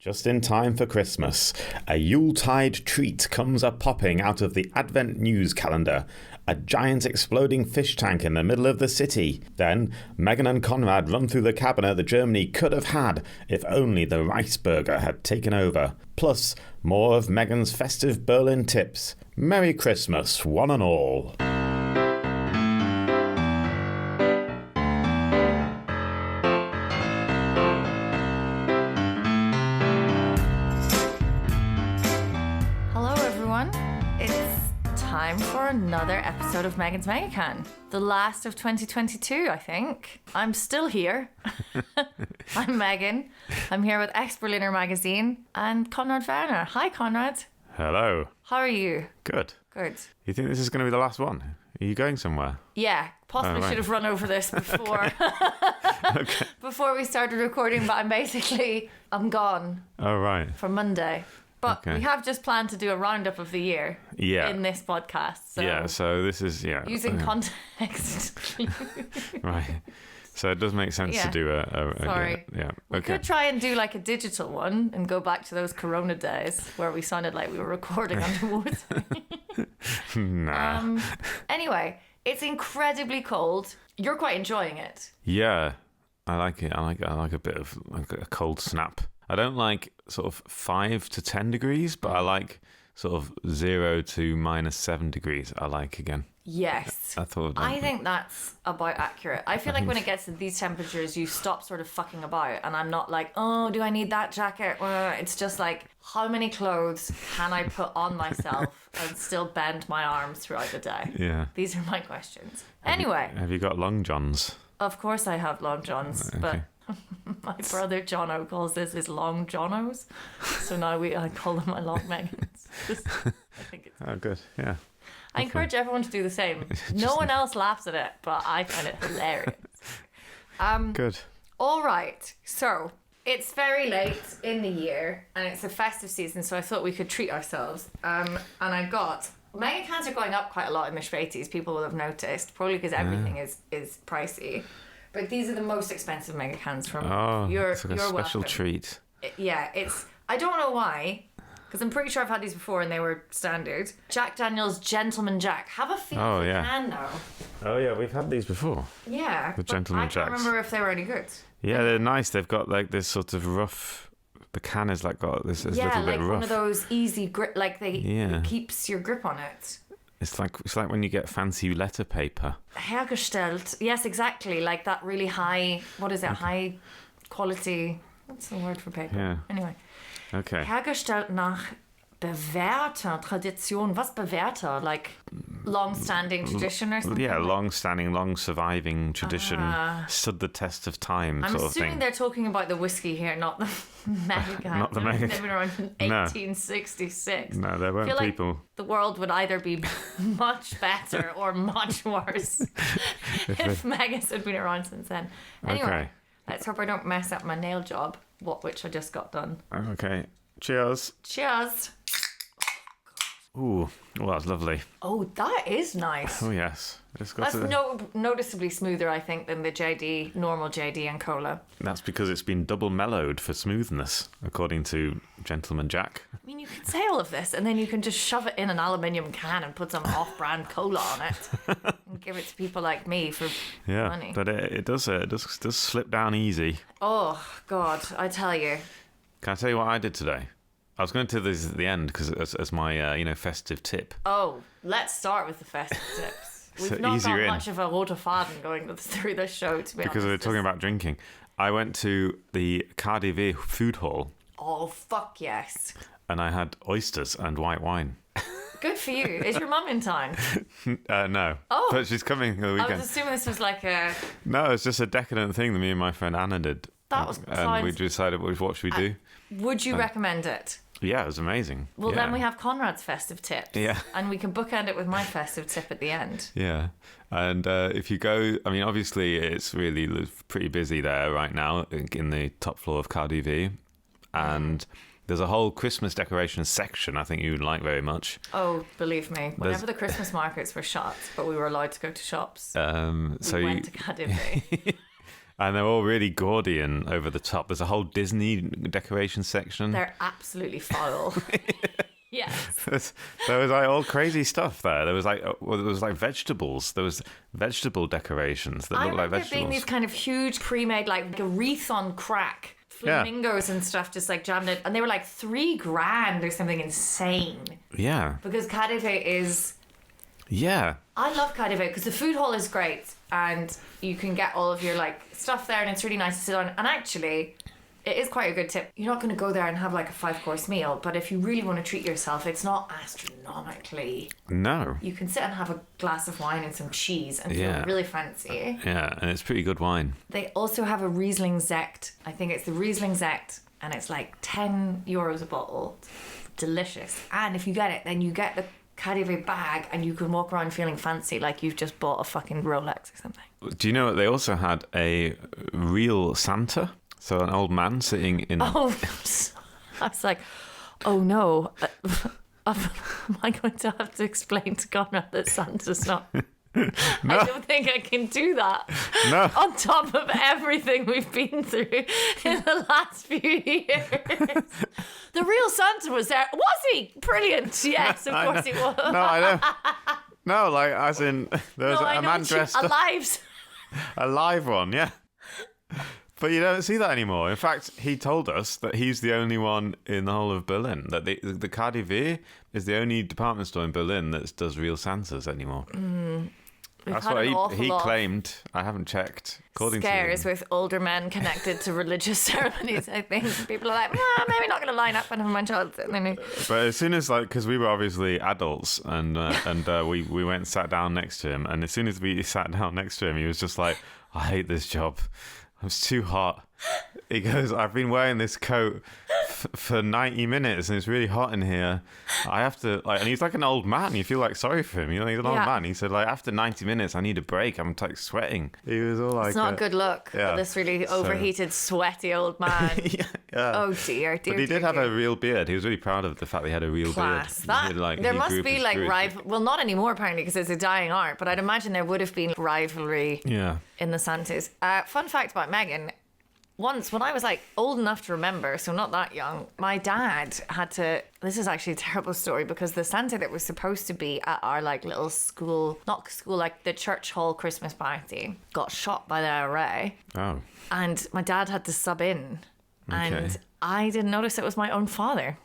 Just in time for Christmas, a yuletide treat comes a-popping out of the Advent news calendar. A giant exploding fish tank in the middle of the city. Then, Megan and Konrad run through the cabinet that Germany could have had if only the Reichsbürger had taken over. Plus, more of Megan's festive Berlin tips. Merry Christmas, one and all. Another episode of Megan's Megacan. The last of 2022, I think. I'm still here. I'm Megan. I'm here with Ex-Berliner magazine and Konrad Werner. Hi, Konrad. Hello. How are you? Good. Good. You think this is going to be the last one? Are you going somewhere? Yeah, possibly should have run over this before before we started recording, but I'm gone. Oh, right. For Monday. But we have just planned to do a roundup of the year in this podcast. So so this is, using context. Right. So it does make sense to do Sorry. We could try and do like a digital one and go back to those Corona days where we sounded like we were recording underwater. Nah. Anyway, it's incredibly cold. You're quite enjoying it. Yeah, I like it. I like a bit of like a cold snap. I don't like sort of 5 to 10 degrees, but I like sort of 0 to -7 degrees. I like again. Yes. I think that's about accurate. I feel like when it gets to these temperatures, you stop sort of fucking about. And I'm not like, oh, do I need that jacket? It's just like, how many clothes can I put on myself and still bend my arms throughout the day? Yeah. These are my questions. Anyway. Have you got long johns? Of course I have long johns, but... My brother Jono calls this his long Jonos, so now I call them my long Megans. I think it's good. Yeah. I encourage everyone to do the same. No one else laughs at it, but I find it hilarious. Good. All right. So it's very late in the year, and it's a festive season, so I thought we could treat ourselves. And I got Megacans are going up quite a lot in the Schweizies. People will have noticed, probably because everything is pricey. But these are the most expensive mega cans from your it's like a special treat. I don't know why, because I'm pretty sure I've had these before and they were standard. Jack Daniel's Gentleman Jack. Have a feel of the can now. Oh yeah, we've had these before. Yeah. The Gentleman Jacks. I can't remember if they were any good. Yeah, they're nice. They've got like this sort of rough... The can is like got this little bit rough. Yeah, like one of those easy grip, like it keeps your grip on it. It's like when you get fancy letter paper. Hergestellt. Yes, exactly. Like that really high, what is it? High quality. What's the word for paper? Yeah. Anyway. Okay. Hergestellt nach bewährter Tradition. Was bewährter? Like long-standing tradition or something? Yeah, long-standing, long-surviving tradition. Stood the test of time, I'm sort of thing. assuming they're talking about the whiskey here, not the Mega. Not the Mega. They've been around in 1866. No, there weren't people. Like the world would either be much better or much worse if Megas had been around since then. Anyway, let's hope I don't mess up my nail job, which I just got done. Okay. Cheers. Cheers. Ooh, that's lovely. Oh, that is nice. Oh, yes. That's noticeably smoother, I think, than the normal JD and Cola. That's because it's been double mellowed for smoothness, according to Gentleman Jack. I mean, you can say all of this, and then you can just shove it in an aluminium can and put some off-brand Cola on it, and give it to people like me for money. But it does slip down easy. Oh God, I tell you. Can I tell you what I did today? I was going to do this at the end because as my festive tip. Oh, let's start with the festive tips. We've not got much of a rote Faden going through this show, to be honest. Because we're talking about drinking. I went to the KaDeWe food hall. Oh, fuck yes. And I had oysters and white wine. Good for you. Is your mum in town? No. Oh. But she's coming the weekend. I was assuming this was like a... No, it's just a decadent thing that me and my friend Anna did. And we decided, what should we do? Would you recommend it? Yeah, it was amazing. Well, then we have Konrad's festive tips. Yeah. And we can bookend it with my festive tip at the end. Yeah. And if you go, I mean, obviously it's really pretty busy there right now in the top floor of KaDeWe. And there's a whole Christmas decorations section I think you would like very much. Oh, believe me. Whenever the Christmas markets were shut, but we were allowed to go to shops, we went to KaDeWe. And they're all really gaudy and over the top. There's a whole Disney decoration section. They're absolutely foul. Yes. There was like all crazy stuff there. There was like vegetables. There was vegetable decorations that looked like vegetables. Being these kind of huge pre-made, like a wreath on crack, flamingos and stuff just like jammed in. And they were like $3,000 or something insane. Yeah. Because KaDeWe is... Yeah. I love KaDeWe because the food hall is great and you can get all of your like stuff there and it's really nice to sit on. And actually, it is quite a good tip. You're not going to go there and have like a 5-course meal, but if you really want to treat yourself, it's not astronomically. No. You can sit and have a glass of wine and some cheese and feel really fancy. Yeah, and it's pretty good wine. They also have a Riesling Sekt. I think it's the Riesling Sekt and it's like €10 a bottle. Delicious. And if you get it, then you get the KaDeWe bag and you can walk around feeling fancy like you've just bought a fucking Rolex or something. Do you know what? They also had a real Santa? So an old man sitting in... Oh, I was like, oh no. Am I going to have to explain to Konrad that Santa's not... No. I don't think I can do that. No. On top of everything we've been through in the last few years. The real Santa was there. Was he? Brilliant. Yes, of course he was. No, I don't. No, like, as in, there was a man dressed up. A live one, yeah. But you don't see that anymore. In fact, he told us that he's the only one in the whole of Berlin. That the KaDeWe is the only department store in Berlin that does real Santas anymore. That's what he claimed. I haven't checked. According scares to him. with older men connected to religious ceremonies, I think. People are like, maybe not going to line up and have my child sitting there. But as soon as, like, because we were obviously adults and we went and sat down next to him. And as soon as we sat down next to him, he was just like, I hate this job. It's too hot. He goes, I've been wearing this coat for 90 minutes and it's really hot in here. I have to, like, and he's like an old man. You feel like sorry for him. You know, he's an old man. He said, like, after 90 minutes, I need a break. I'm like sweating. He was all like, it's not a good look for this really overheated, sweaty old man. Oh dear. But he did have a real beard. He was really proud of the fact that he had a real beard. There must be like rival. Well, not anymore apparently because it's a dying art. But I'd imagine there would have been rivalry. In the Santas. Fun fact about Megan. Once, when I was like old enough to remember, so not that young, my dad had to... This is actually a terrible story because the Santa that was supposed to be at our like little school, not school, like the church hall Christmas party, got shot by the IRA. Oh. And my dad had to sub in. Okay. And I didn't notice it was my own father.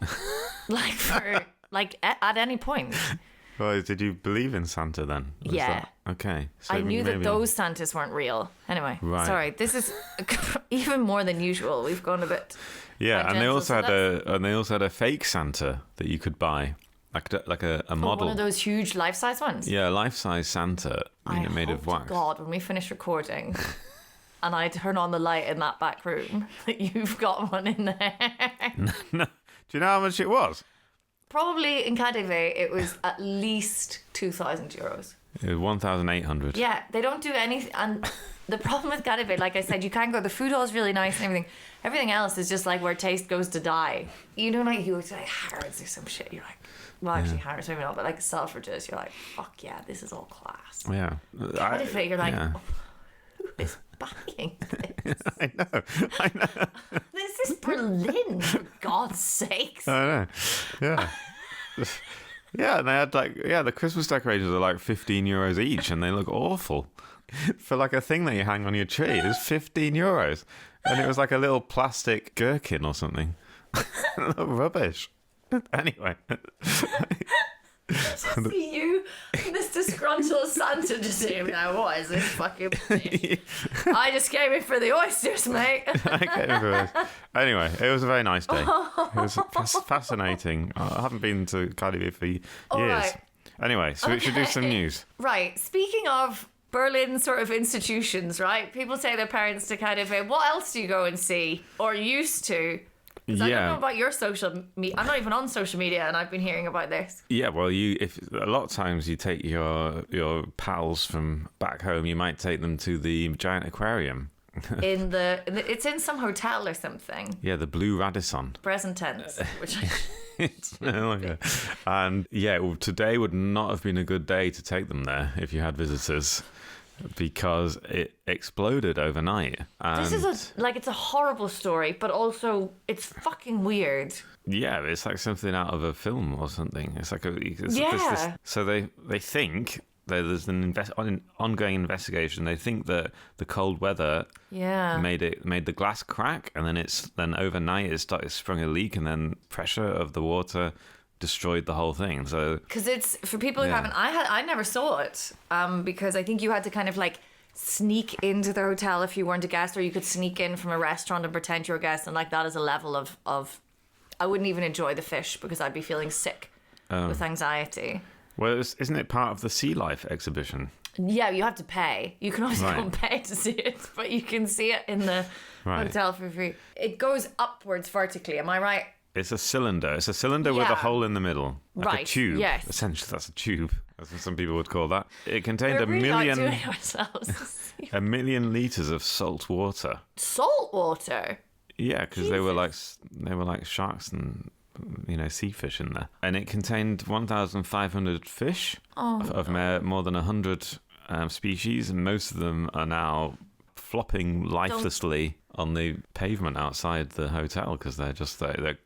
At any point. Well, did you believe in Santa then? Okay. So I knew that those Santas weren't real. Anyway, sorry. This is even more than usual. We've gone a bit. Yeah, and they also had a fake Santa that you could buy, like a model. One of those huge life-size ones. Yeah, life-size Santa made of wax. God, when we finish recording, and I turn on the light in that back room, that you've got one in there. No. Do you know how much it was? Probably in KaDeWe, it was at least €2,000. It was 1,800. Yeah, they don't do anything. And the problem with KaDeWe, like I said, you can't go. The food hall is really nice and everything. Everything else is just like where taste goes to die. You know, like you go to like Harrods or some shit. You're like, well, actually Harrods maybe not, but like Selfridges, you're like, fuck yeah, this is all class. Yeah. KaDeWe, you're like, who is buying this? I know. This is Berlin, for God's sakes. I know. Yeah. Yeah, and they had the Christmas decorations are like €15 each, and they look awful. For like a thing that you hang on your tree, it was €15, and it was like a little plastic gherkin or something. Rubbish. Anyway. Just see you, this disgruntled Santa, just saying, now what is this fucking thing? I just came in for the oysters, mate. I came in for this. Anyway, it was a very nice day. It was fascinating. I haven't been to KaDeWe for years. Right. Anyway, so we should do some news. Right. Speaking of Berlin sort of institutions, right? People take their parents to KaDeWe. What else do you go and see, or used to? I don't know about your social media. I'm not even on social media, and I've been hearing about this. Yeah, well, if a lot of times you take your pals from back home, you might take them to the giant aquarium. It's in some hotel or something. Yeah, the Blue Radisson. Present tense, which and today would not have been a good day to take them there if you had visitors. because it exploded overnight. And it's a horrible story, but also it's fucking weird. yeah, it's like something out of a film or something. It's like so they think that there's an ongoing investigation. They think that the cold weather made the glass crack, and then overnight it sprung a leak, and then pressure of the water destroyed the whole thing. So because it's for people who haven't, I never saw it because I think you had to kind of like sneak into the hotel if you weren't a guest, or you could sneak in from a restaurant and pretend you're a guest, and like that is a level of I wouldn't even enjoy the fish because I'd be feeling sick with anxiety. Well, isn't it part of the sea life exhibition? Yeah, you have to pay. You can also go and pay to see it, but you can see it in the hotel for free. It goes upwards vertically, am I right? It's a cylinder. It's a cylinder with a hole in the middle. Like a tube. Yes. Essentially, that's a tube. That's what some people would call that. It contained We're really not doing it ourselves. 1 million litres of salt water. Salt water? Yeah, because they were like sharks and sea fish in there. And it contained 1,500 fish of more than 100 species, and most of them are now flopping lifelessly on the pavement outside the hotel because they're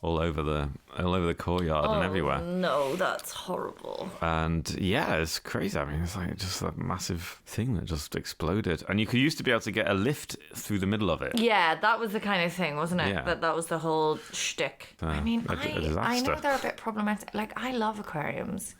all over the courtyard and everywhere. No, that's horrible. And yeah, it's crazy. I mean, it's like just a massive thing that just exploded. And you used to be able to get a lift through the middle of it. Yeah, that was the kind of thing, wasn't it? Yeah. That was the whole shtick. I mean, I know they're a bit problematic. Like, I love aquariums.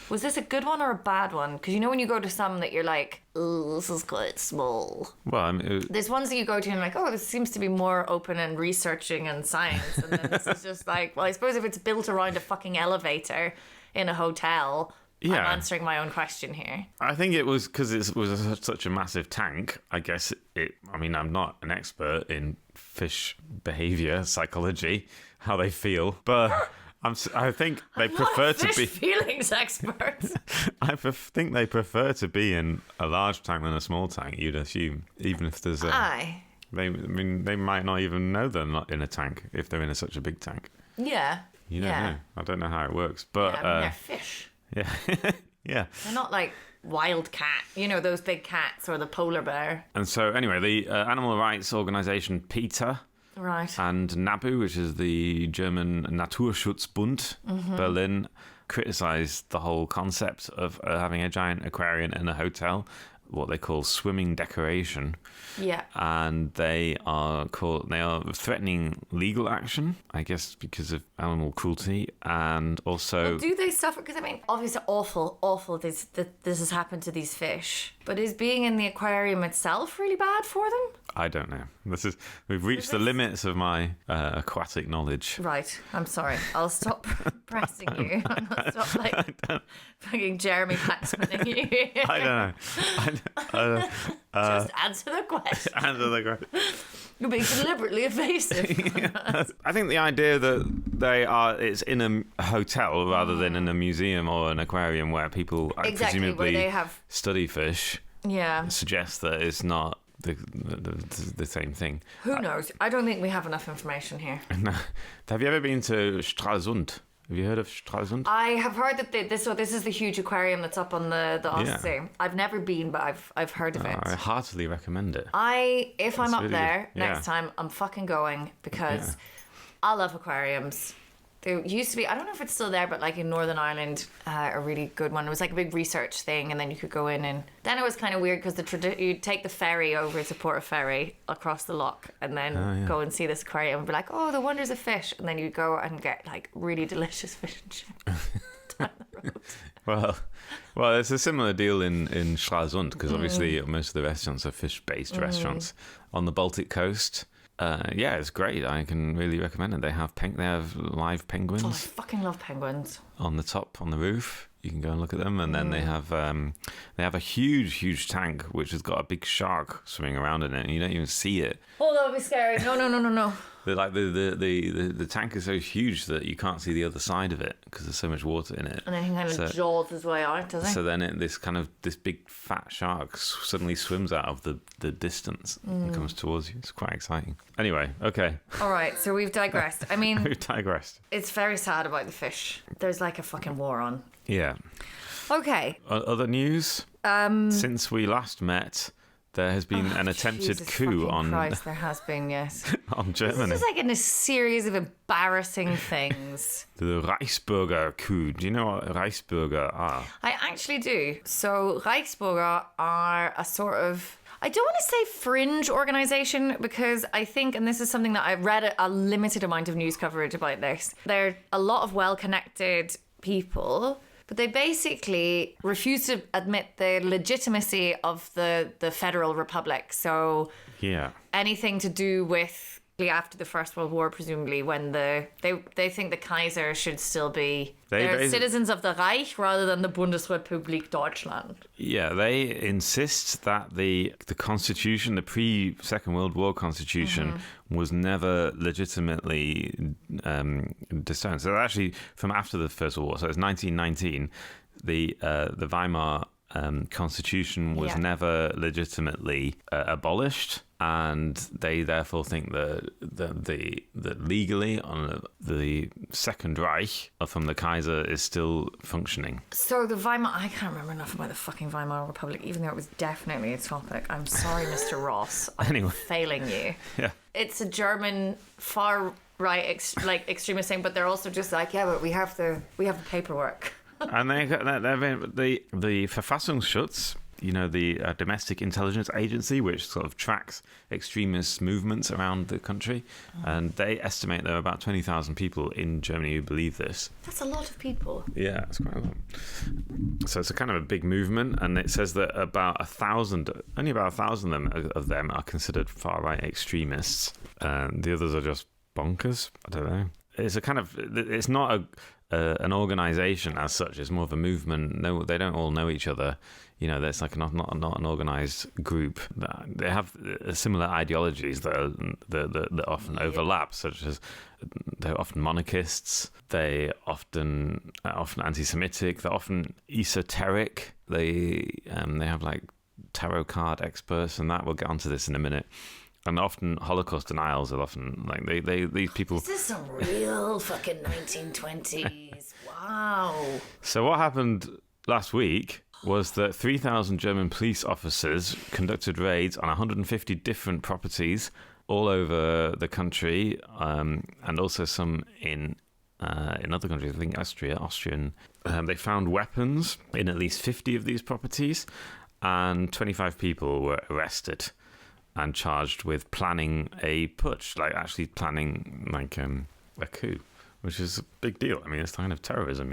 Was this a good one or a bad one? Because you know when you go to some that you're like, oh, this is quite small. Well, I mean... There's ones that you go to and like, oh, this seems to be more open and researching and science. And then this is just like, well, I suppose if it's built around a fucking elevator in a hotel... Yeah. I'm answering my own question here. I think it was because it was such a massive tank. I guess I mean, I'm not an expert in fish behaviour, psychology, how they feel, but... I think they prefer to be feelings experts. I think they prefer to be in a large tank than a small tank. You'd assume, even if there's they might not even know they're not in a tank if they're in such a big tank. Yeah. You don't know. I don't know how it works, but they're fish. Yeah, yeah. They're not like wild cat, those big cats or the polar bear. And so anyway, the animal rights organisation PETA. Right. And NABU, which is the German Naturschutzbund, Berlin, criticised the whole concept of having a giant aquarium in a hotel, what they call swimming decoration. Yeah. And they are threatening legal action, I guess, because of animal cruelty, and also... Well, do they suffer? Because, I mean, obviously awful this has happened to these fish. But is being in the aquarium itself really bad for them? I don't know. We've reached the limits of my aquatic knowledge. Right. I'm sorry. I'll stop pressing you. I'll stop fucking Jeremy Paxmaning you. I don't know. Just answer the question. Answer the question. You're being deliberately evasive. Yeah. I think the idea that it's in a hotel rather than in a museum or an aquarium where people presumably where they have... study fish suggests that it's not the same thing. Who knows? I don't think we have enough information here. No. Have you ever been to Stralsund? Have you heard of Stralsund? I have heard that this is the huge aquarium that's up on the Ostsee. I've never been, but I've heard of it. I heartily recommend it. If I'm up there next time, I'm fucking going because I love aquariums. There used to be, I don't know if it's still there, but like in Northern Ireland, a really good one. It was like a big research thing, and then you could go in, and then it was kind of weird because you'd take the ferry over to Portaferry across the loch, and then go and see this aquarium and be like, oh, the wonders of fish, and then you'd go and get like really delicious fish and chips down the road. Well, it's a similar deal in Stralsund because obviously most of the restaurants are fish-based restaurants on the Baltic coast. It's great. I can really recommend it. They have live penguins. Oh, I fucking love penguins. On the top, on the roof. You can go and look at them, and then they have a huge tank which has got a big shark swimming around in it, and you don't even see it. Oh, that would be scary. No. The tank is so huge that you can't see the other side of it because there's so much water in it. And then he kind of jaws his way out, doesn't he? So then this big fat shark suddenly swims out of the distance and comes towards you. It's quite exciting. Anyway, okay. All right, so we've digressed. I mean, we've digressed. It's very sad about the fish. There's like a fucking war on. Yeah. Okay. Other news? Since we last met, there has been an attempted Jesus coup fucking on Christ, there has been, yes. on Germany. This is like in a series of embarrassing things. The Reichsbürger coup. Do you know what Reichsbürger are? I actually do. So Reichsbürger are a sort of, I don't want to say fringe organisation, because I think, and this is something that I've read a limited amount of news coverage about this, they're a lot of well-connected people, but they basically refuse to admit the legitimacy of the federal republic. So Yeah. anything to do with after the First World War, presumably, when they think the Kaiser should still be they're citizens of the Reich rather than the Bundesrepublik Deutschland. Yeah, they insist that the Constitution, the pre-Second World War Constitution, was never legitimately discerned. So actually, from after the First World War, so it's 1919, the Weimar Constitution was never legitimately abolished, and they therefore think that legally on the Second Reich from the Kaiser is still functioning. So the Weimar, I can't remember enough about the fucking Weimar Republic, even though it was definitely a topic. I'm sorry, Mr. Ross. I'm failing you. Yeah. It's a German far right extremist thing, but they're also just like, yeah, but we have the paperwork. And the Verfassungsschutz, the domestic intelligence agency, which sort of tracks extremist movements around the country, and they estimate there are about 20,000 people in Germany who believe this. That's a lot of people. Yeah, it's quite a lot. So it's a kind of a big movement, and it says that only about 1,000 of them are considered far-right extremists, and the others are just bonkers. I don't know. It's not an organisation as such. It's more of a movement. No, they don't all know each other. That's like not an organised group. They have similar ideologies that often overlap, such as they're often monarchists. They are often anti-Semitic. They're often esoteric. They have like tarot card experts, and that we'll get onto this in a minute. And often Holocaust denials are often like these people. This is some real fucking 1920s. Wow. So what happened last week was that 3,000 German police officers conducted raids on 150 different properties all over the country, and also some in other countries. I think Austrian. They found weapons in at least 50 of these properties, and 25 people were arrested and charged with planning a putsch, like actually planning a coup, which is a big deal. I mean, it's kind of terrorism,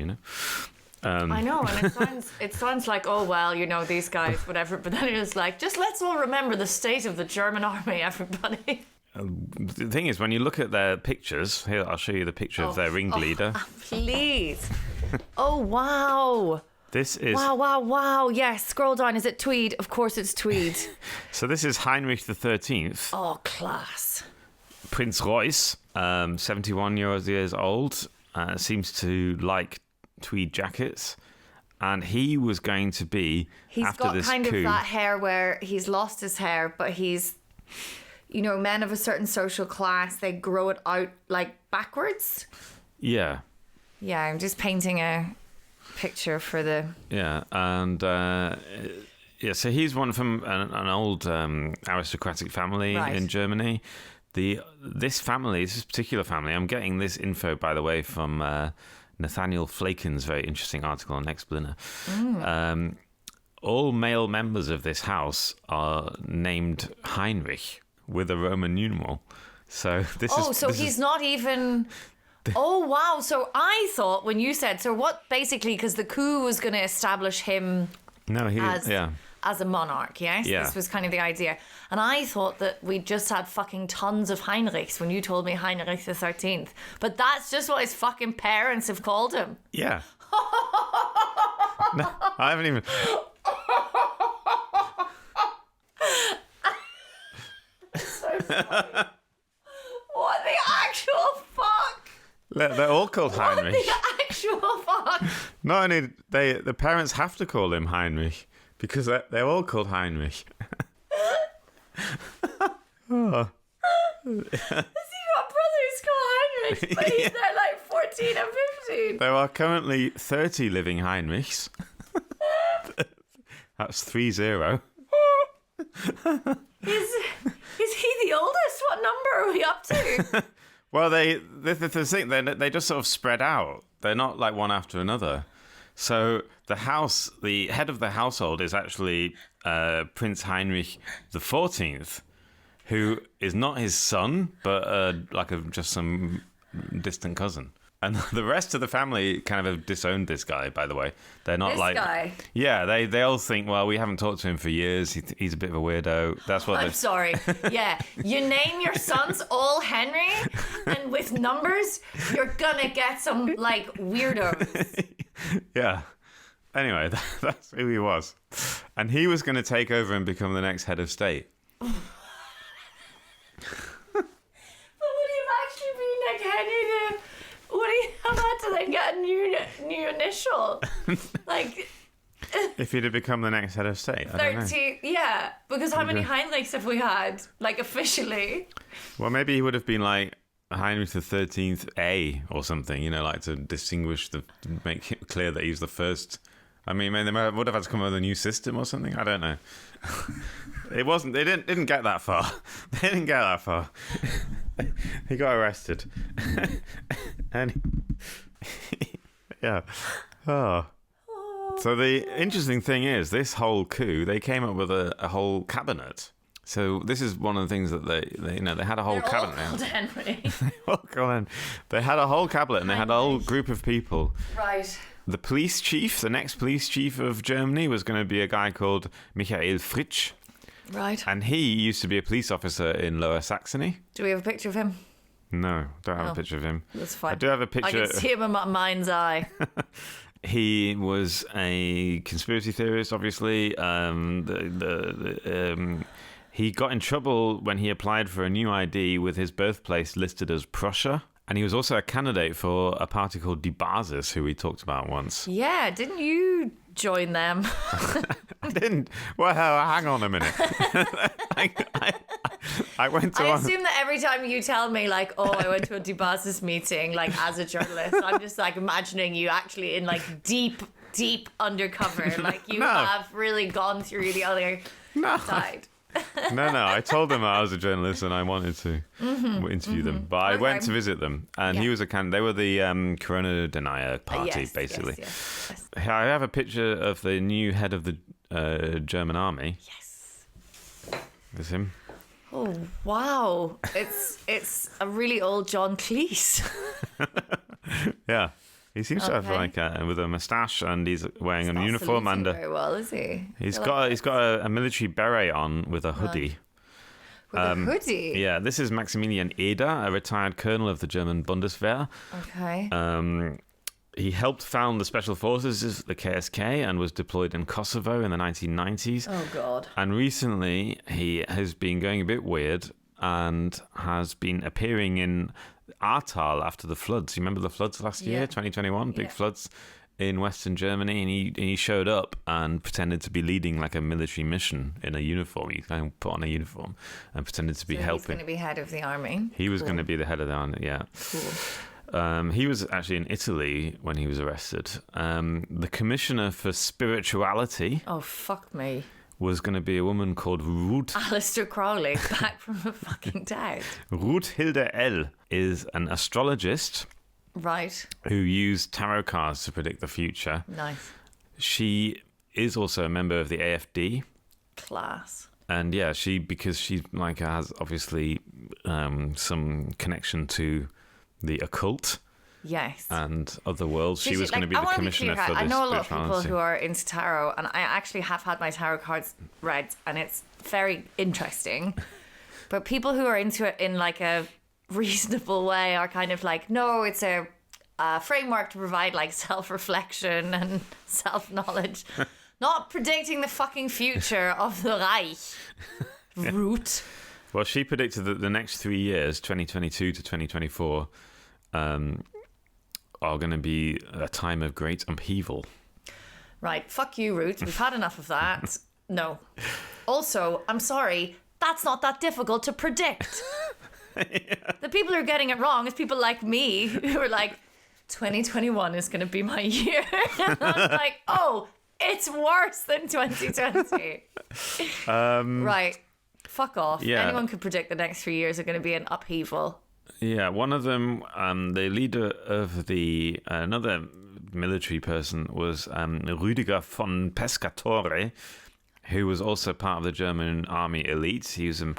I know, and it sounds like, oh well, these guys, whatever. But then it's like, just let's all remember the state of the German army, everybody. The thing is, when you look at their pictures, here I'll show you the picture of their ringleader. Please. Oh wow. This is... Wow. Yes, scroll down. Is it Tweed? Of course it's Tweed. So this is Heinrich the 13th. Oh, class. Prince Reuss, 71 years old, seems to like tweed jackets. And he was going to be, after this coup... He's got kind of that hair where he's lost his hair, but he's... men of a certain social class, they grow it out, like, backwards. Yeah. Yeah, I'm just painting a picture for the so he's one from an old aristocratic family in Germany. This particular family, I'm getting this info, by the way, from Nathaniel Flaken's very interesting article on Explainer. All male members of this house are named Heinrich with a Roman numeral. So he's not even... Oh, wow. So I thought when you said, so what basically, because the coup was going to establish him as a monarch, yes? Yeah. This was kind of the idea. And I thought that we just had fucking tons of Heinrichs when you told me Heinrich the 13th. But that's just what his fucking parents have called him. Yeah. No, I haven't even... So funny. What the actual fuck? They're all called Heinrich. What the actual fuck? Not only the parents have to call him Heinrich because they're all called Heinrich. Has he got brothers called Heinrich? But they're like 14 and 15. There are currently 30 living Heinrichs. That's 3-0. Is he the oldest? What number are we up to? Well, they just sort of spread out. They're not like one after another. So the head of the household is actually Prince Heinrich the 14th, who is not his son, but just some distant cousin. And the rest of the family kind of have disowned this guy, by the way. They're not This guy? Yeah, they all think, well, we haven't talked to him for years. He's a bit of a weirdo. That's what I'm sorry. Yeah, you name your sons all Henry, and with numbers, you're gonna get some, like, weirdos. Yeah. Anyway, that's who he was. And he was going to take over and become the next head of state. But would he have actually been like Henry would he have had to then get a new initial? Like... If he'd have become the next head of state, I don't know. 13, yeah. Because how many Heinrichs have we had, like, officially? Well, maybe he would have been like Heinrich the 13th A or something, like to distinguish, to make it clear that he's the first. I mean, they would have had to come up with a new system or something. I don't know. It wasn't. They didn't get that far. They didn't get that far. He got arrested. And yeah. Oh. So the interesting thing is, this whole coup, they came up with a whole cabinet. So this is one of the things that they had a whole cabinet. All called Henry. They had a whole cabinet, and they had a whole group of people. Right. The police chief, the next police chief of Germany, was going to be a guy called Michael Fritsch. Right. And he used to be a police officer in Lower Saxony. Do we have a picture of him? No, don't have a picture of him. That's fine. I do have a picture. I can see him in my mind's eye. He was a conspiracy theorist, obviously. He got in trouble when he applied for a new ID with his birthplace listed as Prussia. And he was also a candidate for a party called Die Basis, who we talked about once. Yeah, didn't you join them? I didn't. Well, hang on a minute. I went to. I assume that every time you tell me, like, oh, I went to a Die Basis meeting, like, as a journalist, I'm just, like, imagining you actually in, like, deep undercover. Like, you have really gone through the other side. No, I told them I was a journalist and I wanted to interview them, but I went to visit them, and he was a candidate. They were the Corona denier party, basically. Yes. I have a picture of the new head of the German army. Yes. There's him. Oh wow! It's a really old John Cleese. Yeah. He seems to have like with a moustache, and he's wearing a uniform and very well, is he? He's got a military beret on with a hoodie. With a hoodie. Yeah, this is Maximilian Eder, a retired colonel of the German Bundeswehr. Okay. He helped found the Special Forces, the KSK, and was deployed in Kosovo in the 1990s. Oh God. And recently, he has been going a bit weird and has been appearing in Ahrtal after the floods. You remember the floods last year, 2021? Big floods in Western Germany. And he showed up and pretended to be leading like a military mission in a uniform. He kind of put on a uniform and pretended to be helping. He's going to be head of the army. He was going to be the head of the army, yeah. Cool. He was actually in Italy when he was arrested. The commissioner for spirituality. Oh, fuck me. Was going to be a woman called Ruth. Aleister Crowley, back from the fucking dead. Ruth Hilde L. is an astrologist. Right. Who used tarot cards to predict the future. Nice. She is also a member of the AfD. Class. And yeah, because she like has obviously some connection to the occult. Yes. And other worlds. She was going to be the commissioner for this. I know a lot of people who are into tarot, and I actually have had my tarot cards read, and it's very interesting. But people who are into it in like a reasonable way are kind of like, no, it's a framework to provide like self-reflection and self-knowledge, not predicting the fucking future of the Reich. Root. Well, she predicted that the next 3 years, 2022 to 2024, are going to be a time of great upheaval. Right. Fuck you, Ruth. We've had enough of that. No. Also, I'm sorry, that's not that difficult to predict. The people who are getting it wrong is people like me who are like, 2021 is going to be my year. And I'm like, oh, It's worse than 2020. Right. Fuck off. Yeah. Anyone could predict the next 3 years are going to be an upheaval. Yeah, one of them, the leader of the another military person was Rüdiger von Pescatore, who was also part of the German army elite. He was a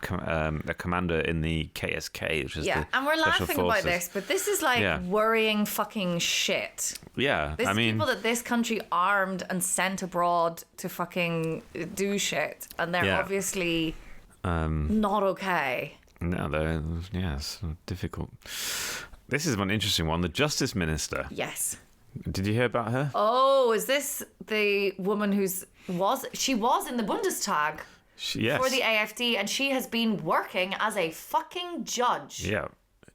commander in the KSK, which is the and we're Special laughing Forces. about this, but this is like worrying fucking shit. Yeah, This is people that this country armed and sent abroad to fucking do shit, and they're obviously not okay. No, it's difficult. This is one interesting one. The Justice Minister. Yes. Did you hear about her? Oh, is this the woman she was in the Bundestag Yes. for the AfD, and she has been working as a fucking judge. Yeah,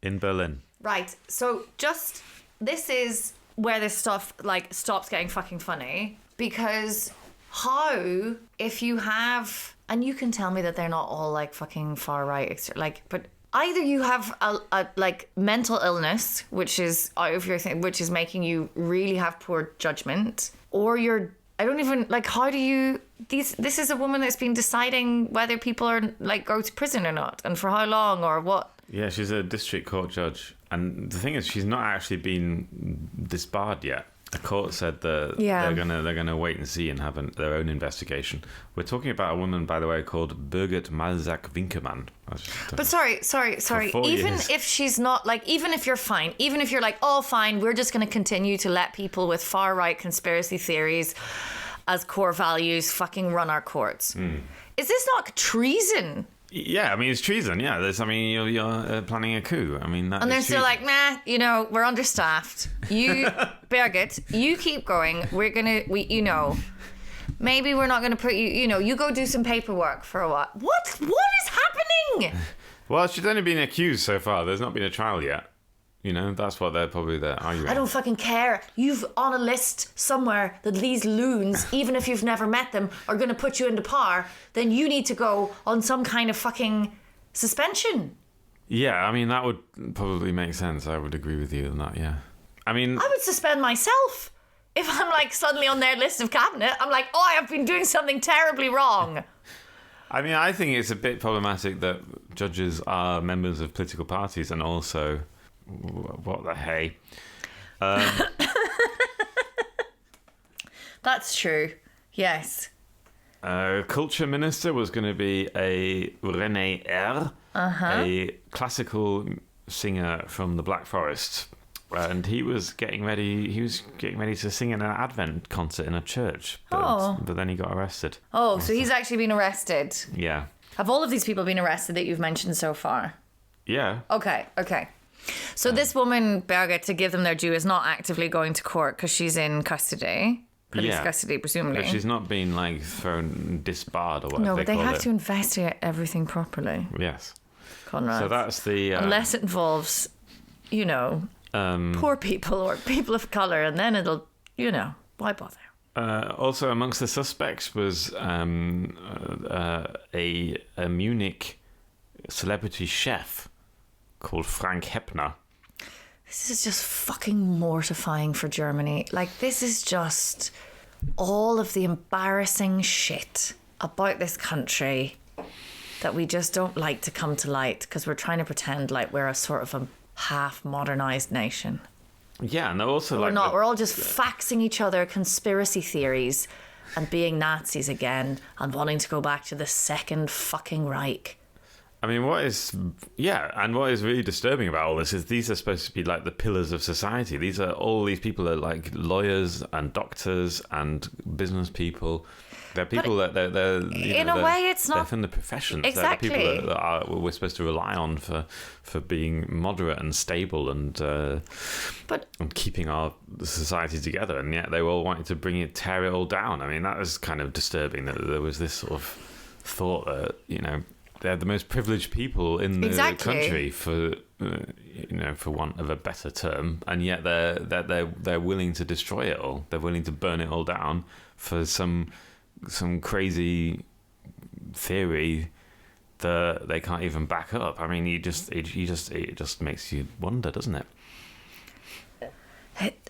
in Berlin. Right. So this is where this stuff like stops getting fucking funny, because how, if you have, and you can tell me that they're not all like fucking far right, like, but either you have a like mental illness, which is out of your thing, which is making you really have poor judgment, or I don't even like, how do you, this is a woman that's been deciding whether people are like go to prison or not, and for how long or what. Yeah, she's a district court judge, and the thing is, she's not actually been disbarred yet. The court said that they're gonna wait and see and have their own investigation. We're talking about a woman, by the way, called Birgit Malsack-Winkemann. But sorry. Even if she's not like, even if you're fine, even if you're like, oh, fine, we're just going to continue to let people with far right conspiracy theories as core values fucking run our courts. Is this not treason? Yeah, I mean, it's treason. Yeah, you're planning a coup. I mean, and they're still like, nah, we're understaffed. You, Birgit, you keep going. Maybe we're not gonna put you. You go do some paperwork for a while. What is happening? Well, she's only been accused so far. There's not been a trial yet. That's what they're probably arguing. I don't fucking care. You've on a list somewhere that these loons, even if you've never met them, are going to put you into power. Then you need to go on some kind of fucking suspension. Yeah, I mean, that would probably make sense. I would agree with you on that, yeah. I mean, I would suspend myself. If I'm like suddenly on their list of cabinet, I'm like, oh, I have been doing something terribly wrong. I mean, I think it's a bit problematic that judges are members of political parties, and also... What the hey? That's true. Yes. Culture minister was going to be a René R, a classical singer from the Black Forest, and he was getting ready. He was getting ready to sing in an Advent concert in a church, but then he got arrested. Oh, so he's actually been arrested. Yeah. Have all of these people been arrested that you've mentioned so far? Yeah. Okay. So this woman, Birgit, to give them their due, is not actively going to court because she's in custody. Police custody, presumably. But she's not been like disbarred or whatever. No, but they have to investigate everything properly. Yes. Konrad. So that's the... Unless it involves, poor people or people of colour, and then it'll, why bother? Also amongst the suspects was a Munich celebrity chef called Frank Heppner. This is just fucking mortifying for Germany. Like, this is just all of the embarrassing shit about this country that we just don't like to come to light because we're trying to pretend like we're a sort of a half modernized nation. Yeah, and they're also like... We're not. We're all just faxing each other conspiracy theories and being Nazis again and wanting to go back to the second fucking Reich. I mean, what is really disturbing about all this is these are supposed to be like the pillars of society. All these people are like lawyers and doctors and business people. They're people that they're in a way, it's not. They're from the professions. Exactly. They're the people that we're supposed to rely on for being moderate and stable and keeping our society together. And yet they all wanted to tear it all down. I mean, that was kind of disturbing that there was this sort of thought that they're the most privileged people in the country, for want of a better term, and yet they're willing to destroy it all. They're willing to burn it all down for some crazy theory that they can't even back up. I mean, it just makes you wonder, doesn't it?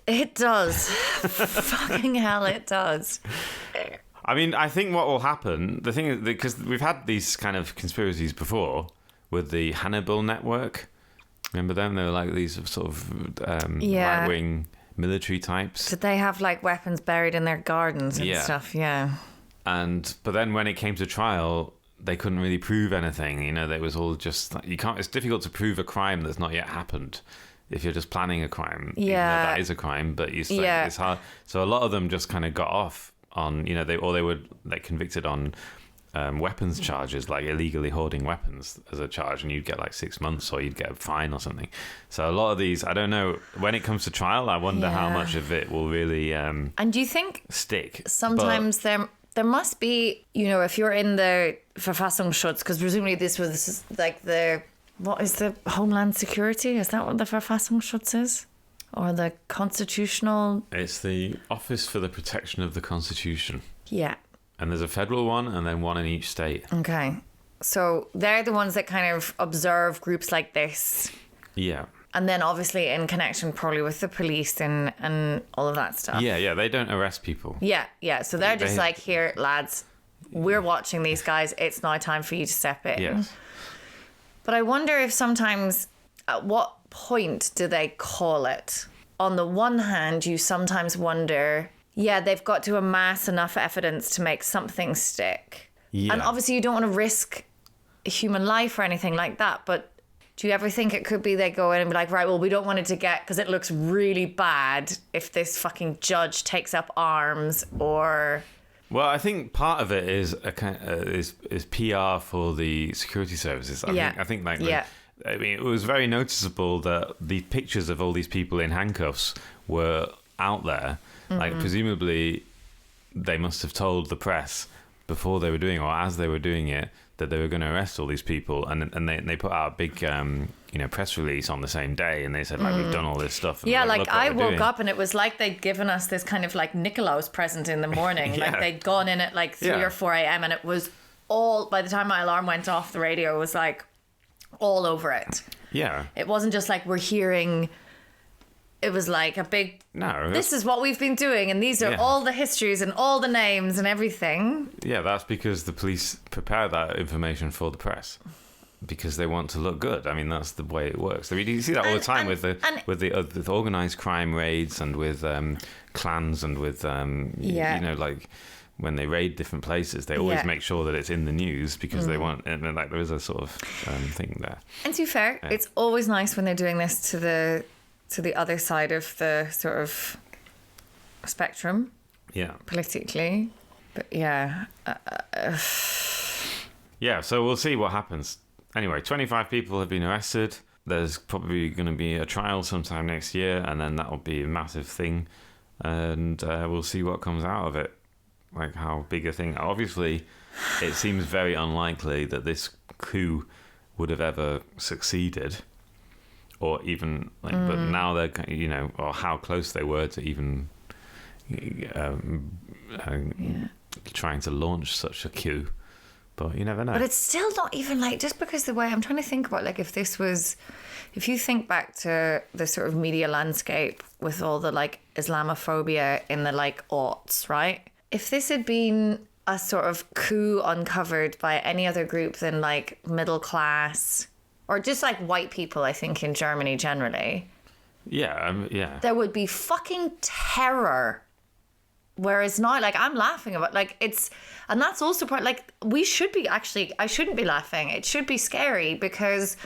It does. Fucking hell, it does. I mean, I think what will happen, the thing is, because we've had these kind of conspiracies before with the Hannibal network. Remember them? They were like these sort of right-wing military types. Did they have like weapons buried in their gardens and stuff? Yeah. But then when it came to trial, they couldn't really prove anything. You know, it was all just you can't. It's difficult to prove a crime that's not yet happened. If you're just planning a crime, even though that is a crime, but it's hard. So a lot of them just kind of got off on, you know, they were like convicted on weapons charges, like illegally hoarding weapons as a charge, and you'd get like 6 months or you'd get a fine or something. So a lot of these, I don't know, when it comes to trial, I wonder how much of it will really and do you think stick? Sometimes there must be, you know, if you're in the Verfassungsschutz, because presumably this was like what is the Homeland Security? Is that what the Verfassungsschutz is? Or the Constitutional... It's the Office for the Protection of the Constitution. Yeah. And there's a federal one and then one in each state. Okay. So they're the ones that kind of observe groups like this. Yeah. And then obviously in connection probably with the police and all of that stuff. Yeah, they don't arrest people. Yeah. So they're just like, here, lads, we're watching these guys. It's now time for you to step in. Yes. But I wonder if sometimes, at what point do they call it? On the one hand, you sometimes wonder, they've got to amass enough evidence to make something stick. Yeah. And obviously you don't want to risk human life or anything like that, but do you ever think it could be they go in and be like, right, well, we don't want it to get, because it looks really bad if this fucking judge takes up arms or... Well, I think part of it is is PR for the security services. I think I mean, it was very noticeable that the pictures of all these people in handcuffs were out there. Mm-hmm. Like, presumably, they must have told the press before they were doing it, or as they were doing it, that they were going to arrest all these people, and they put out a big press release on the same day, and they said like, we've done all this stuff. And like I woke up and it was like they'd given us this kind of like Nicolaus present in the morning. Like they'd gone in at like 3 or 4 a.m. and it was all, by the time my alarm went off, the radio was like all over it. Yeah. It wasn't just like we're hearing... It was like a big... No. This is what we've been doing, and these are all the histories and all the names and everything. Yeah, that's because the police prepare that information for the press because they want to look good. I mean, that's the way it works. I mean, you see that all the time with the organised crime raids and with clans and with like when they raid different places, they always make sure that it's in the news because they want, and like there is a sort of thing there. And to be fair, it's always nice when they're doing this to the other side of the sort of spectrum. Yeah. Politically. But yeah. Yeah, so we'll see what happens. Anyway, 25 people have been arrested. There's probably going to be a trial sometime next year, and then that'll be a massive thing. And we'll see what comes out of it. Like how big a thing. Obviously, it seems very unlikely that this coup would have ever succeeded. Or even like, but now they're, or how close they were to even trying to launch such a coup. But you never know. But it's still not even like, just because the way I'm trying to think about, like, if you think back to the sort of media landscape with all the like Islamophobia in the like aughts, right? If this had been a sort of coup uncovered by any other group than like middle class, or just like white people, I think, in Germany generally. Yeah. There would be fucking terror. Whereas now, like, I'm laughing about, like, and that's also part, like, I shouldn't be laughing. It should be scary because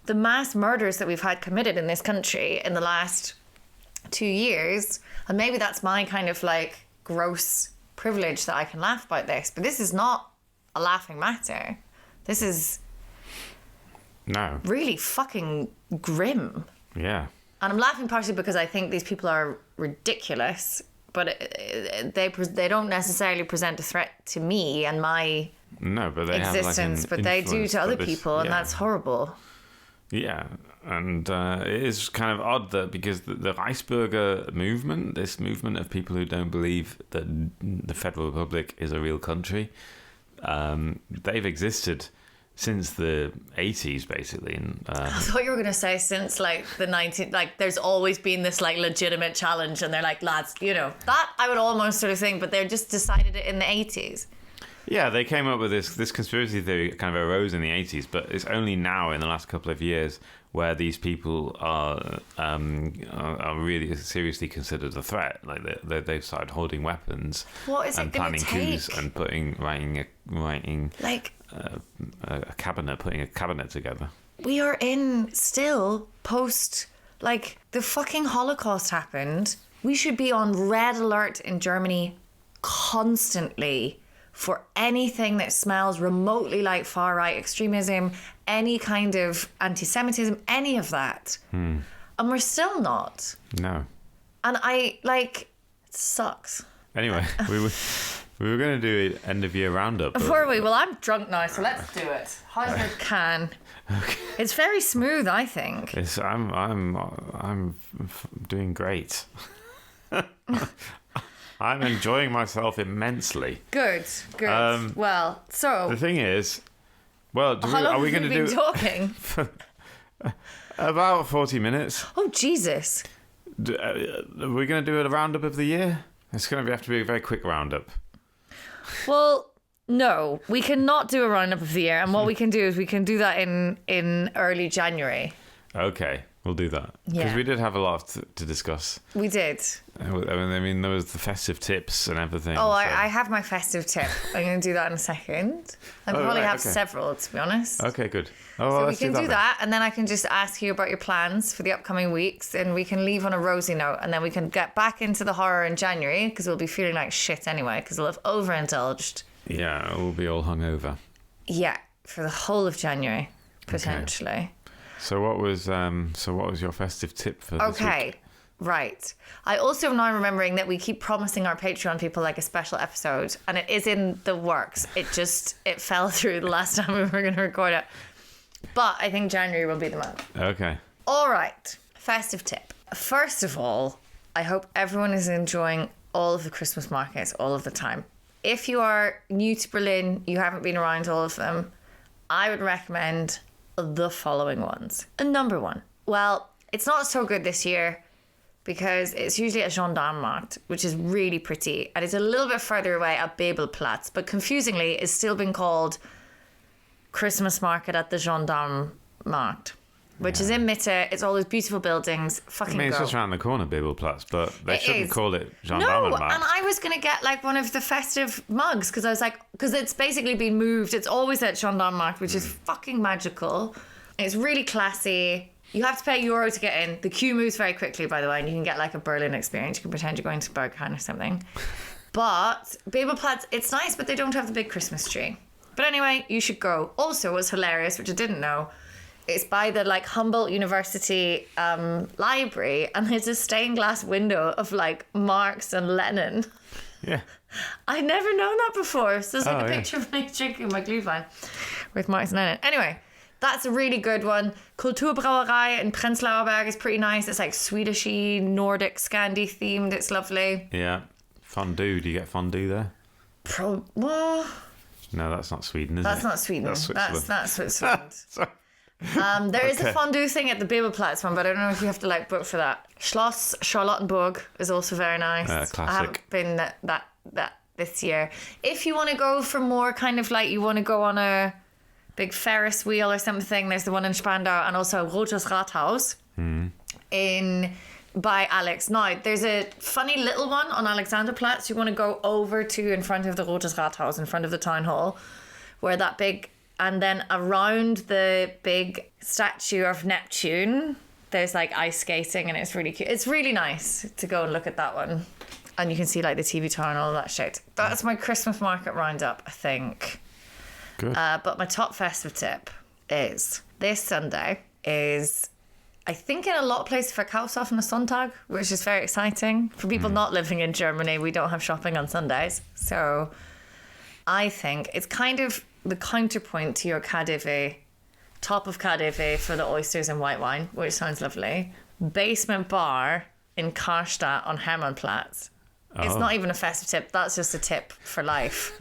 the mass murders that we've had committed in this country in the last 2 years, and maybe that's my kind of like gross privilege that I can laugh about this, but this is not a laughing matter. This is... No. Really fucking grim. Yeah. And I'm laughing partially because I think these people are ridiculous, but they don't necessarily present a threat to me and my existence, but they do to other people, and that's horrible. Yeah, and it is kind of odd that because the Reichsbürger movement, this movement of people who don't believe that the Federal Republic is a real country, they've existed since the 80s, basically. And I thought you were going to say since like the 19, like there's always been this like legitimate challenge and they're like, lads, you know, that I would almost sort of think, but they just decided it in the 80s. Yeah, they came up with this conspiracy theory kind of arose in the 80s, but it's only now in the last couple of years where these people are really seriously considered a threat. Like they've started holding weapons and planning coups and writing like putting a cabinet together. We are in still post, like the fucking Holocaust happened. We should be on red alert in Germany constantly for anything that smells remotely like far-right extremism, any kind of anti-Semitism, any of that. And we're still not. No. And it sucks. Anyway, we were going to do an end-of-year roundup. Were we? Well, I'm drunk now, so let's do it. How's your can? Okay. It's very smooth, I think. I'm doing great. I'm enjoying myself immensely. Good. Well, so the thing is, how are we going to do talking? About 40 minutes. Oh Jesus! Are we going to do a roundup of the year? It's going to have to be a very quick roundup. Well, no, we cannot do a roundup of the year, and what we can do is we can do that in early January. Okay, we'll do that. Because we did have a lot to discuss. We did. I mean, there was the festive tips and everything. Oh, so. I have my festive tip. I'm going to do that in a second. I probably have several, to be honest. Okay, good. So we can do that, and then I can just ask you about your plans for the upcoming weeks, and we can leave on a rosy note, and then we can get back into the horror in January, because we'll be feeling like shit anyway, because we'll have overindulged. Yeah, we'll be all hungover. Yeah, for the whole of January, potentially. Okay. So what was your festive tip for this week? Right. I also am now remembering that we keep promising our Patreon people like a special episode, and it is in the works. It fell through the last time we were going to record it. But I think January will be the month. Okay. All right. Festive tip. First of all, I hope everyone is enjoying all of the Christmas markets all of the time. If you are new to Berlin, you haven't been around all of them, I would recommend the following ones. Number one. Well, it's not so good this year because it's usually at Gendarmenmarkt, which is really pretty, and it's a little bit further away at Bebelplatz, but confusingly it's still been called Christmas market at the Gendarmenmarkt, which is in Mitte. It's all those beautiful buildings. It's just around the corner, Bebelplatz, but they shouldn't call it Gendarmenmarkt. No, and I was going to get like one of the festive mugs because I was like, because it's basically been moved. It's always at Gendarmenmarkt, which is fucking magical. It's really classy. You have to pay €1 to get in. The queue moves very quickly, by the way, and you can get like a Berlin experience. You can pretend you're going to Berghain or something. But Bebelplatz, it's nice, but they don't have the big Christmas tree. But anyway, you should go. Also, what's hilarious, which I didn't know, it's by the like Humboldt University library, and there's a stained glass window of like Marx and Lenin. Yeah. I'd never known that before. So there's like a picture of me drinking my Glühwein with Marx and Lenin. Anyway, that's a really good one. Kulturbrauerei in Prenzlauer Berg is pretty nice. It's like Swedishy, Nordic, Scandi themed. It's lovely. Yeah. Fondue. Do you get fondue there? Well, no, that's not Sweden, is that's it? Not Sweden. That's Switzerland. That's Switzerland. There is a fondue thing at the Bebelplatz one, but I don't know if you have to like book for that. Schloss Charlottenburg is also very nice. Classic. I haven't been that this year. If you want to go for more kind of like you want to go on a big Ferris wheel or something, there's the one in Spandau, and also Rotes Rathaus by Alex. Now, there's a funny little one on Alexanderplatz you want to go over to in front of the Rotes Rathaus, in front of the town hall, where that big, and then around the big statue of Neptune, there's like ice skating, and it's really cute. It's really nice to go and look at that one. And you can see like the TV tower and all that shit. That's my Christmas market roundup, I think. Good. But my top festive tip is this Sunday is, I think, in a lot of places for Verkaufsoffene Sonntag, which is very exciting. For people not living in Germany, we don't have shopping on Sundays. So I think it's kind of the counterpoint to your KaDeWe, top of KaDeWe for the oysters and white wine, which sounds lovely. Basement bar in Karstadt on Hermannplatz. It's not even a festive tip. That's just a tip for life.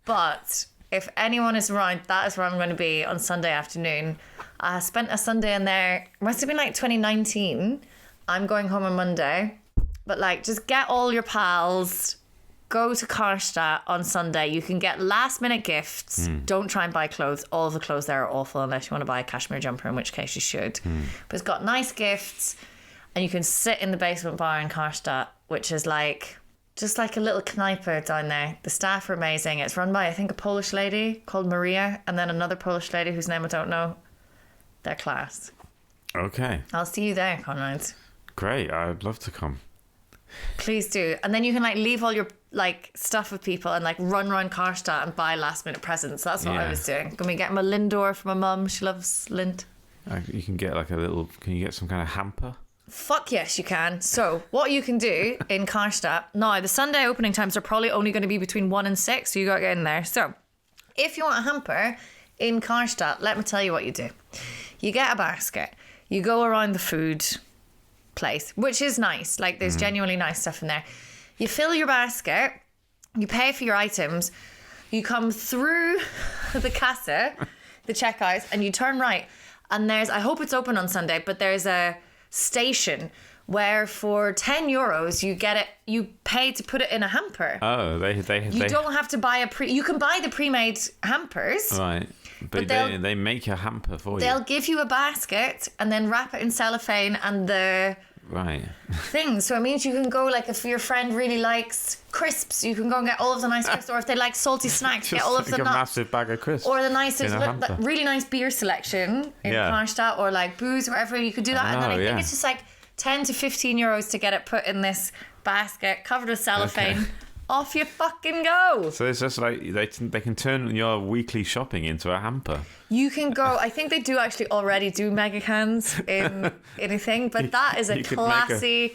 But if anyone is around, that is where I'm going to be on Sunday afternoon. I spent a Sunday in there, must have been like 2019. I'm going home on Monday. But like, just get all your pals, go to Karstadt on Sunday. You can get last minute gifts. Don't try and buy clothes. All of the clothes there are awful unless you want to buy a cashmere jumper, in which case you should. But it's got nice gifts, and you can sit in the basement bar in Karstadt, which is like just like a little kneipe down there. The staff are amazing. It's run by, I think, a Polish lady called Maria, and then another Polish lady whose name I don't know. They're class. Okay. I'll see you there, Konrad. Great. I'd love to come. Please do. And then you can like leave all your like stuff with people and like run around Karstadt and buy last minute presents. That's what I was doing. Can we get him a Lindor from my mum? She loves Lind. You can get like can you get some kind of hamper? Fuck yes, you can. So what you can do in Karstadt, now the Sunday opening times are probably only going to be between 1 and 6, so you got to get in there. So if you want a hamper in Karstadt, let me tell you what you do. You get a basket. You go around the food place, which is nice. Like there's genuinely nice stuff in there. You fill your basket, you pay for your items, you come through the casa, the checkout, and you turn right. And I hope it's open on Sunday, but there's a station where for €10 you pay to put it in a hamper. Oh, you don't have to buy you can buy the pre-made hampers. Right. But they make a hamper for you. They'll give you a basket and then wrap it in cellophane and the thing. So it means you can go, like, if your friend really likes crisps, you can go and get all of the nice crisps. Or if they like salty snacks, get all of the nuts. a massive bag of crisps. Or the nicest, really nice beer selection in Karstadt, or like booze, wherever you could do that. And then I think it's just like €10 to €15 to get it put in this basket, covered with cellophane. Okay. Off you fucking go. So it's just like they can turn your weekly shopping into a hamper. You can go. I think they do actually already do mega cans in anything, but that is a classy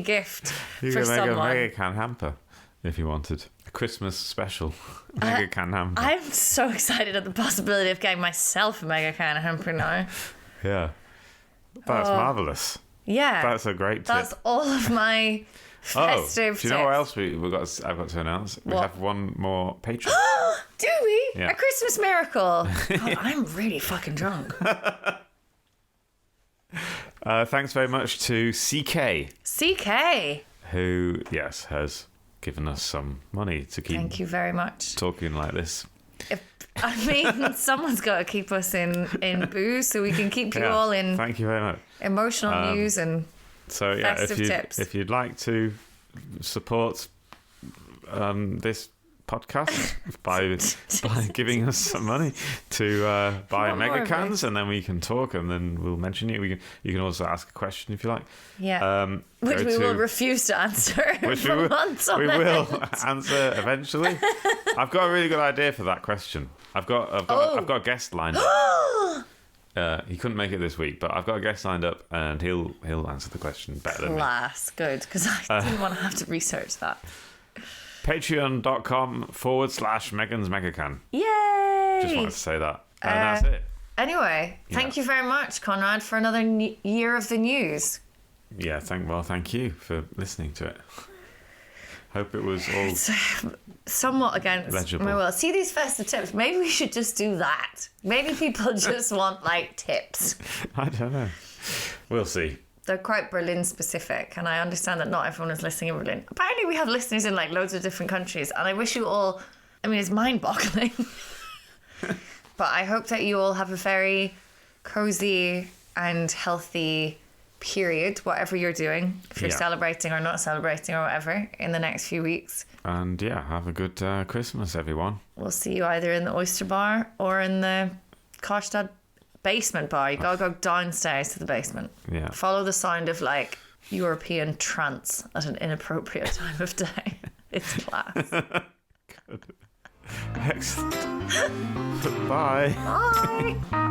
gift for someone. You could make a mega can hamper if you wanted. A Christmas special mega can hamper. I'm so excited at the possibility of getting myself a mega can hamper now. Yeah. That's marvellous. Yeah. That's a great tip. That's all of my festive do you know what else I've got to announce? We have one more patron. Do we? Yeah. A Christmas miracle. God, I'm really fucking drunk. Thanks very much to CK. Who, has given us some money to keep. Thank you very much. Talking like this. Someone's got to keep us in booze so we can keep you all in. Thank you very much. Emotional news and. So if you'd like to support this podcast by giving us some money to buy mega cans, and then we can talk, and then we'll mention you. You can also ask a question if you like. Yeah. Which we will refuse to answer. Which we will answer eventually. I've got a really good idea for that question. I've got a guest lined up. He couldn't make it this week, but I've got a guest lined up, and he'll answer the question better than me. Class, good, because I didn't want to have to research that. Patreon.com/Megan's Megacan. Yay! Just wanted to say that, and that's it. Anyway, thank you very much, Konrad, for another year of the news. Yeah, thank you for listening to it. Hope it was all somewhat against legible. my will. See these festive tips? Maybe we should just do that. Maybe people just want like tips. I don't know. We'll see. They're quite Berlin specific, and I understand that not everyone is listening in Berlin. Apparently we have listeners in like loads of different countries, and I wish you all, I mean, it's mind-boggling. But I hope that you all have a very cozy and healthy period, whatever you're doing, if you're celebrating or not celebrating or whatever, in the next few weeks. And have a good Christmas, everyone. We'll see you either in the Oyster Bar or in the Karstadt basement bar. You gotta go downstairs to the basement. Yeah. Follow the sound of like European trance at an inappropriate time of day. It's class. Good. Excellent. Bye. Bye.